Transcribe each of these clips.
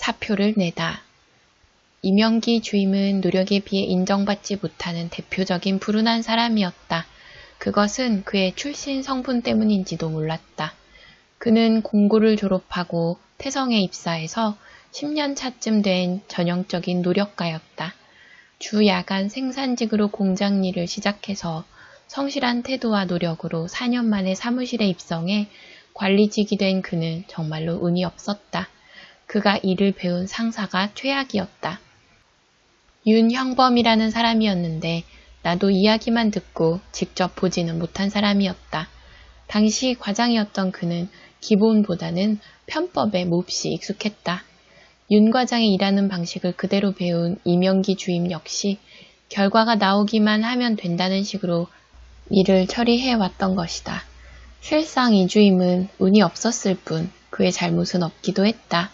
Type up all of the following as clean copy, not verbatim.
사표를 내다. 이명기 주임은 노력에 비해 인정받지 못하는 대표적인 불운한 사람이었다. 그것은 그의 출신 성분 때문인지도 몰랐다. 그는 공고를 졸업하고 태성에 입사해서 10년 차쯤 된 전형적인 노력가였다. 주 야간 생산직으로 공장 일을 시작해서 성실한 태도와 노력으로 4년 만에 사무실에 입성해 관리직이 된 그는 정말로 운이 없었다. 그가 일을 배운 상사가 최악이었다. 윤형범이라는 사람이었는데 나도 이야기만 듣고 직접 보지는 못한 사람이었다. 당시 과장이었던 그는 기본보다는 편법에 몹시 익숙했다. 윤 과장이 일하는 방식을 그대로 배운 이명기 주임 역시 결과가 나오기만 하면 된다는 식으로 일을 처리해왔던 것이다. 실상 이 주임은 운이 없었을 뿐 그의 잘못은 없기도 했다.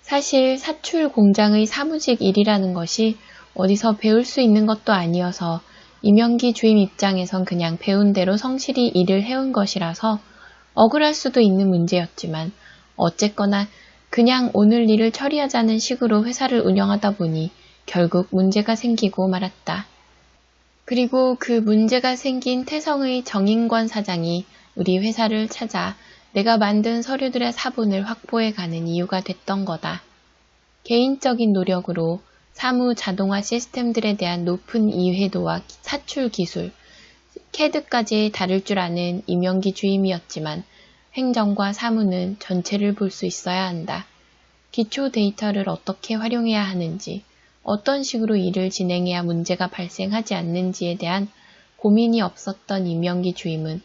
사실 사출 공장의 사무직 일이라는 것이 어디서 배울 수 있는 것도 아니어서 이명기 주임 입장에선 그냥 배운 대로 성실히 일을 해온 것이라서 억울할 수도 있는 문제였지만 어쨌거나 그냥 오늘 일을 처리하자는 식으로 회사를 운영하다 보니 결국 문제가 생기고 말았다. 그리고 그 문제가 생긴 태성의 정인권 사장이 우리 회사를 찾아 내가 만든 서류들의 사본을 확보해가는 이유가 됐던 거다. 개인적인 노력으로 사무 자동화 시스템들에 대한 높은 이해도와 사출 기술, CAD까지 다룰 줄 아는 이명기 주임이었지만 행정과 사무는 전체를 볼 수 있어야 한다. 기초 데이터를 어떻게 활용해야 하는지, 어떤 식으로 일을 진행해야 문제가 발생하지 않는지에 대한 고민이 없었던 이명기 주임은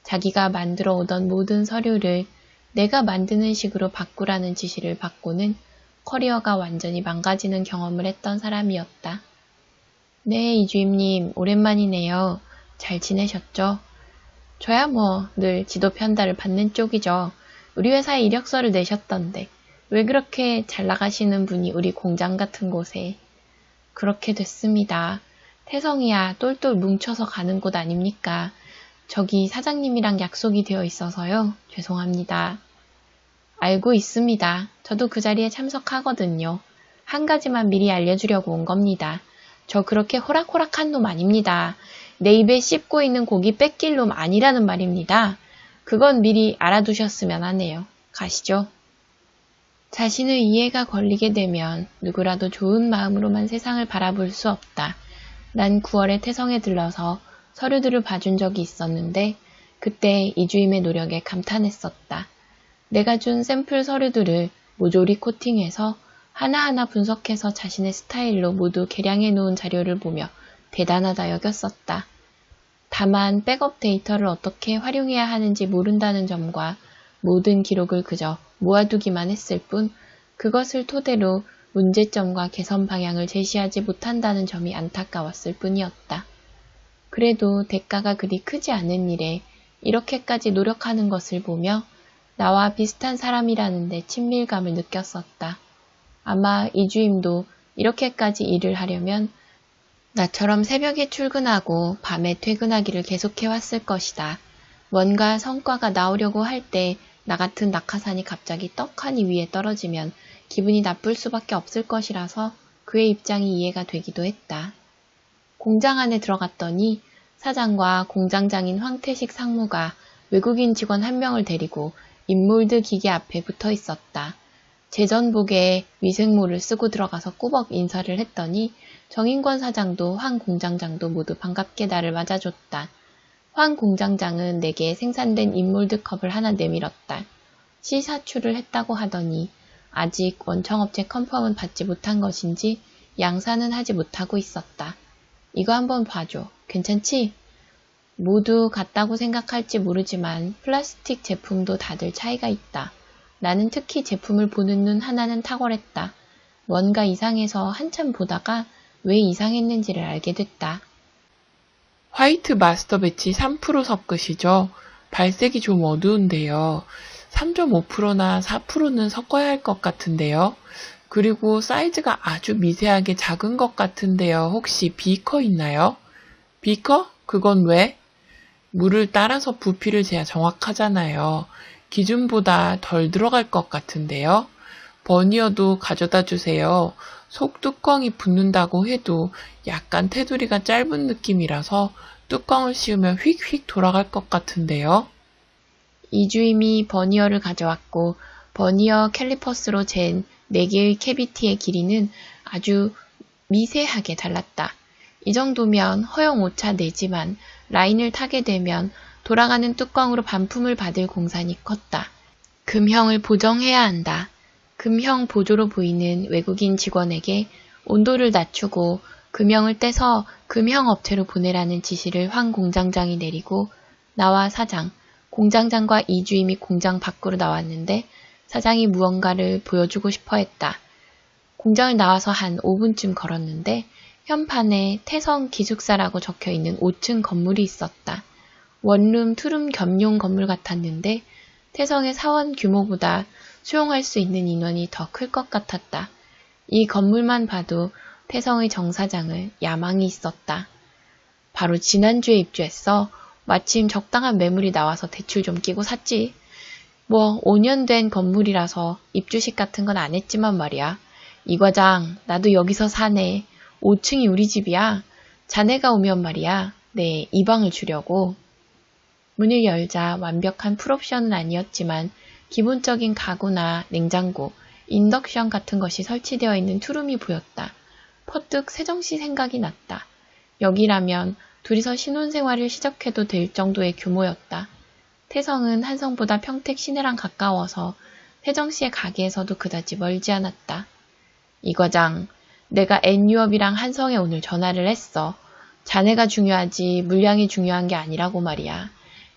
자기가 만들어 오던 모든 서류를 내가 만드는 식으로 바꾸라는 지시를 받고는 커리어가 완전히 망가지는 경험을 했던 사람이었다. 네, 이주임님, 오랜만이네요. 잘 지내셨죠? 저야 뭐 늘 지도 편달을 받는 쪽이죠. 우리 회사에 이력서를 내셨던데 왜 그렇게 잘 나가시는 분이 우리 공장 같은 곳에. 그렇게 됐습니다. 태성이야 똘똘 뭉쳐서 가는 곳 아닙니까? 저기 사장님이랑 약속이 되어 있어서요. 죄송합니다. 알고 있습니다. 저도 그 자리에 참석하거든요. 한 가지만 미리 알려주려고 온 겁니다. 저 그렇게 호락호락한 놈 아닙니다. 내 입에 씹고 있는 고기 뺏길 놈 아니라는 말입니다. 그건 미리 알아두셨으면 하네요. 가시죠. 자신의 이해가 걸리게 되면 누구라도 좋은 마음으로만 세상을 바라볼 수 없다. 난 9월에 태성에 들러서 서류들을 봐준 적이 있었는데 그때 이주임의 노력에 감탄했었다. 내가 준 샘플 서류들을 모조리 코팅해서 하나하나 분석해서 자신의 스타일로 모두 개량해 놓은 자료를 보며 대단하다 여겼었다. 다만 백업 데이터를 어떻게 활용해야 하는지 모른다는 점과 모든 기록을 그저 모아두기만 했을 뿐 그것을 토대로 문제점과 개선 방향을 제시하지 못한다는 점이 안타까웠을 뿐이었다. 그래도 대가가 그리 크지 않은 일에 이렇게까지 노력하는 것을 보며 나와 비슷한 사람이라는데 친밀감을 느꼈었다. 아마 이주임도 이렇게까지 일을 하려면 나처럼 새벽에 출근하고 밤에 퇴근하기를 계속해왔을 것이다. 뭔가 성과가 나오려고 할 때 나 같은 낙하산이 갑자기 떡하니 위에 떨어지면 기분이 나쁠 수밖에 없을 것이라서 그의 입장이 이해가 되기도 했다. 공장 안에 들어갔더니 사장과 공장장인 황태식 상무가 외국인 직원 한 명을 데리고 인몰드 기계 앞에 붙어 있었다. 제전복에 위생모를 쓰고 들어가서 꾸벅 인사를 했더니 정인권 사장도 황 공장장도 모두 반갑게 나를 맞아줬다. 황 공장장은 내게 생산된 인몰드 컵을 하나 내밀었다. 시사출을 했다고 하더니 아직 원청업체 컨펌은 받지 못한 것인지 양산은 하지 못하고 있었다. 이거 한번 봐줘. 괜찮지? 모두 같다고 생각할지 모르지만 플라스틱 제품도 다들 차이가 있다. 나는 특히 제품을 보는 눈 하나는 탁월했다. 뭔가 이상해서 한참 보다가 왜 이상했는지를 알게 됐다. 화이트 마스터 배치 3% 섞으시죠? 발색이 좀 어두운데요. 3.5%나 4%는 섞어야 할 것 같은데요. 그리고 사이즈가 아주 미세하게 작은 것 같은데요. 혹시 비커 있나요? 비커? 그건 왜? 물을 따라서 부피를 재야 정확하잖아요. 기준보다 덜 들어갈 것 같은데요. 버니어도 가져다 주세요. 속 뚜껑이 붙는다고 해도 약간 테두리가 짧은 느낌이라서 뚜껑을 씌우면 휙휙 돌아갈 것 같은데요. 이주임이 버니어를 가져왔고 버니어 캘리퍼스로 잰 4개의 캐비티의 길이는 아주 미세하게 달랐다. 이 정도면 허용 오차 내지만 라인을 타게 되면 돌아가는 뚜껑으로 반품을 받을 공산이 컸다. 금형을 보정해야 한다. 금형 보조로 보이는 외국인 직원에게 온도를 낮추고 금형을 떼서 금형 업체로 보내라는 지시를 황 공장장이 내리고 나와 사장, 공장장과 이주임이 공장 밖으로 나왔는데 사장이 무언가를 보여주고 싶어 했다. 공장을 나와서 한 5분쯤 걸었는데 현판에 태성 기숙사라고 적혀있는 5층 건물이 있었다. 원룸, 투룸 겸용 건물 같았는데 태성의 사원 규모보다 수용할 수 있는 인원이 더 클 것 같았다. 이 건물만 봐도 태성의 정 사장을 야망이 있었다. 바로 지난주에 입주했어. 마침 적당한 매물이 나와서 대출 좀 끼고 샀지. 뭐 5년 된 건물이라서 입주식 같은 건 안 했지만 말이야. 이 과장, 나도 여기서 사네. 5층이 우리 집이야. 자네가 오면 말이야. 네, 이 방을 주려고. 문을 열자 완벽한 풀옵션은 아니었지만 기본적인 가구나 냉장고, 인덕션 같은 것이 설치되어 있는 투룸이 보였다. 퍼뜩 세정씨 생각이 났다. 여기라면 둘이서 신혼생활을 시작해도 될 정도의 규모였다. 태성은 한성보다 평택 시내랑 가까워서 세정씨의 가게에서도 그다지 멀지 않았다. 이 과장, 내가 N유업이랑 한성에 오늘 전화를 했어. 자네가 중요하지 물량이 중요한 게 아니라고 말이야.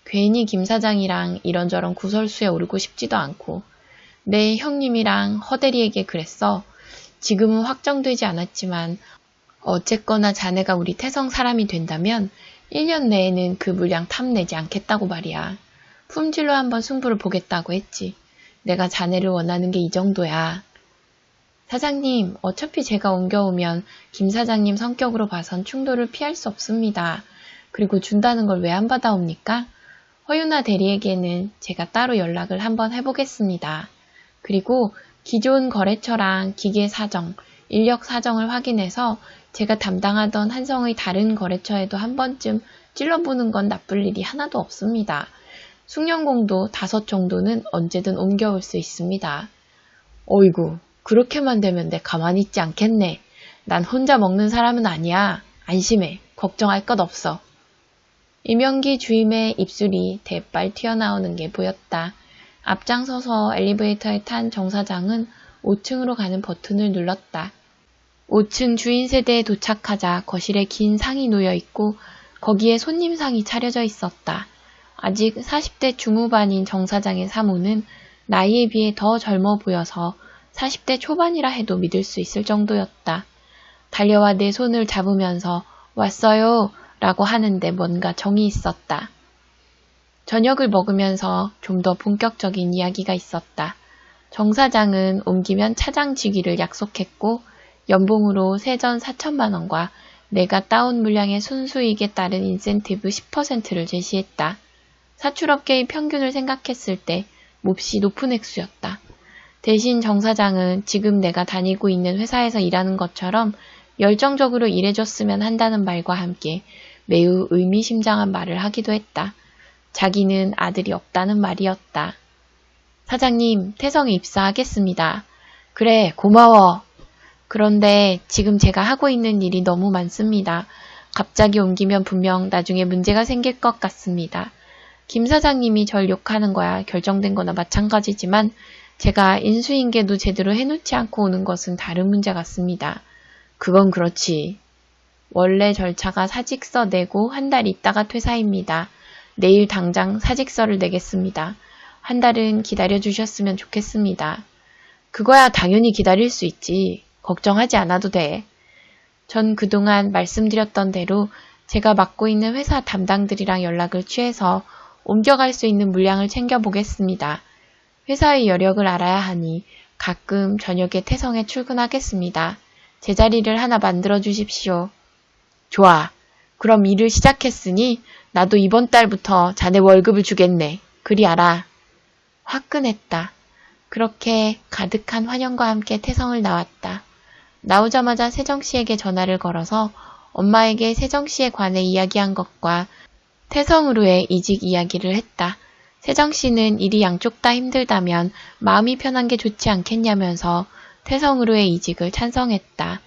괜히 김 사장이랑 이런저런 구설수에 오르고 싶지도 않고 내 형님이랑 허대리에게 그랬어. 지금은 확정되지 않았지만 어쨌거나 자네가 우리 태성 사람이 된다면 1년 내에는 그 물량 탐내지 않겠다고 말이야. 품질로 한번 승부를 보겠다고 했지. 내가 자네를 원하는 게 이 정도야. 사장님, 어차피 제가 옮겨오면 김 사장님 성격으로 봐선 충돌을 피할 수 없습니다. 그리고 준다는 걸 왜 안 받아옵니까? 허윤아 대리에게는 제가 따로 연락을 한번 해보겠습니다. 그리고 기존 거래처랑 기계 사정, 인력 사정을 확인해서 제가 담당하던 한성의 다른 거래처에도 한 번쯤 찔러보는 건 나쁠 일이 하나도 없습니다. 숙련공도 5 정도는 언제든 옮겨올 수 있습니다. 어이구, 그렇게만 되면 내 가만히 있지 않겠네. 난 혼자 먹는 사람은 아니야. 안심해. 걱정할 것 없어. 이명기 주임의 입술이 대빨 튀어나오는 게 보였다. 앞장서서 엘리베이터에 탄 정 사장은 5층으로 가는 버튼을 눌렀다. 5층 주인 세대에 도착하자 거실에 긴 상이 놓여 있고 거기에 손님상이 차려져 있었다. 아직 40대 중후반인 정 사장의 사모는 나이에 비해 더 젊어 보여서 40대 초반이라 해도 믿을 수 있을 정도였다. 달려와 내 손을 잡으면서 왔어요 라고 하는데 뭔가 정이 있었다. 저녁을 먹으면서 좀 더 본격적인 이야기가 있었다. 정 사장은 옮기면 차장직위를 약속했고 연봉으로 세전 4천만 원과 내가 따온 물량의 순수익에 따른 인센티브 10%를 제시했다. 사출업계의 평균을 생각했을 때 몹시 높은 액수였다. 대신 정 사장은 지금 내가 다니고 있는 회사에서 일하는 것처럼 열정적으로 일해줬으면 한다는 말과 함께 매우 의미심장한 말을 하기도 했다. 자기는 아들이 없다는 말이었다. 사장님, 태성에 입사하겠습니다. 그래, 고마워. 그런데 지금 제가 하고 있는 일이 너무 많습니다. 갑자기 옮기면 분명 나중에 문제가 생길 것 같습니다. 김 사장님이 절 욕하는 거야 결정된 거나 마찬가지지만 제가 인수인계도 제대로 해놓지 않고 오는 것은 다른 문제 같습니다. 그건 그렇지. 원래 절차가 사직서 내고 한 달 있다가 퇴사입니다. 내일 당장 사직서를 내겠습니다. 한 달은 기다려주셨으면 좋겠습니다. 그거야 당연히 기다릴 수 있지. 걱정하지 않아도 돼. 전 그동안 말씀드렸던 대로 제가 맡고 있는 회사 담당들이랑 연락을 취해서 옮겨갈 수 있는 물량을 챙겨보겠습니다. 회사의 여력을 알아야 하니 가끔 저녁에 태성에 출근하겠습니다. 제자리를 하나 만들어 주십시오. 좋아. 그럼 일을 시작했으니 나도 이번 달부터 자네 월급을 주겠네. 그리 알아. 화끈했다. 그렇게 가득한 환영과 함께 태성을 나왔다. 나오자마자 세정씨에게 전화를 걸어서 엄마에게 세정씨에 관해 이야기한 것과 태성으로의 이직 이야기를 했다. 세정씨는 일이 양쪽 다 힘들다면 마음이 편한 게 좋지 않겠냐면서 태성으로의 이직을 찬성했다.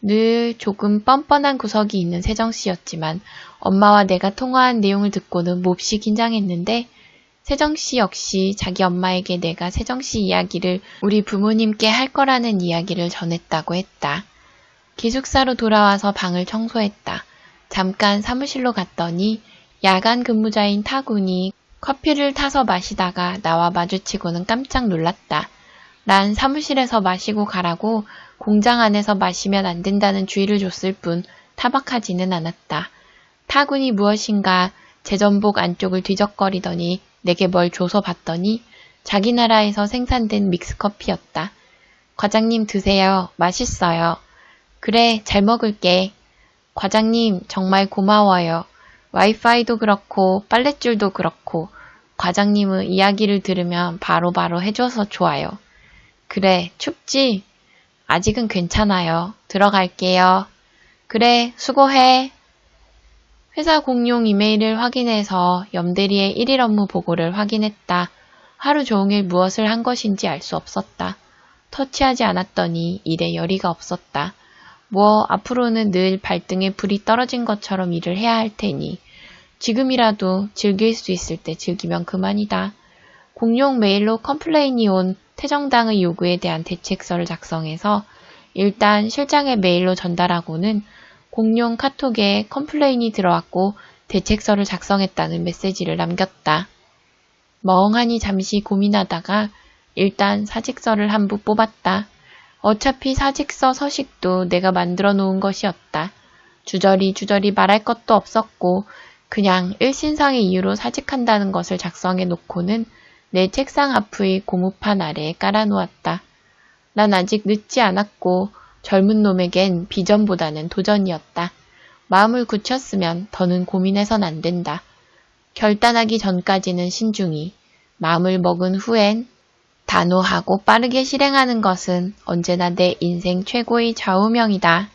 늘 조금 뻔뻔한 구석이 있는 세정씨였지만 엄마와 내가 통화한 내용을 듣고는 몹시 긴장했는데 세정씨 역시 자기 엄마에게 내가 세정씨 이야기를 우리 부모님께 할 거라는 이야기를 전했다고 했다. 기숙사로 돌아와서 방을 청소했다. 잠깐 사무실로 갔더니 야간 근무자인 타군이 커피를 타서 마시다가 나와 마주치고는 깜짝 놀랐다. 난 사무실에서 마시고 가라고 공장 안에서 마시면 안 된다는 주의를 줬을 뿐 타박하지는 않았다. 타군이 무엇인가 제 전복 안쪽을 뒤적거리더니 내게 뭘 줘서 봤더니 자기 나라에서 생산된 믹스커피였다. 과장님 드세요. 맛있어요. 그래, 잘 먹을게. 과장님 정말 고마워요. 와이파이도 그렇고 빨랫줄도 그렇고 과장님의 이야기를 들으면 바로바로 해줘서 좋아요. 그래, 춥지? 아직은 괜찮아요. 들어갈게요. 그래, 수고해. 회사 공용 이메일을 확인해서 염대리의 1일 업무 보고를 확인했다. 하루 종일 무엇을 한 것인지 알 수 없었다. 터치하지 않았더니 일에 열의가 없었다. 앞으로는 늘 발등에 불이 떨어진 것처럼 일을 해야 할 테니 지금이라도 즐길 수 있을 때 즐기면 그만이다. 공용 메일로 컴플레인이 온 태정당의 요구에 대한 대책서를 작성해서 일단 실장의 메일로 전달하고는 공용 카톡에 컴플레인이 들어왔고 대책서를 작성했다는 메시지를 남겼다. 멍하니 잠시 고민하다가 일단 사직서를 한 부 뽑았다. 어차피 사직서 서식도 내가 만들어 놓은 것이었다. 주저리 말할 것도 없었고 그냥 일신상의 이유로 사직한다는 것을 작성해 놓고는 내 책상 앞의 고무판 아래에 깔아놓았다. 난 아직 늦지 않았고 젊은 놈에겐 비전보다는 도전이었다. 마음을 굳혔으면 더는 고민해선 안 된다. 결단하기 전까지는 신중히, 마음을 먹은 후엔 단호하고 빠르게 실행하는 것은 언제나 내 인생 최고의 좌우명이다.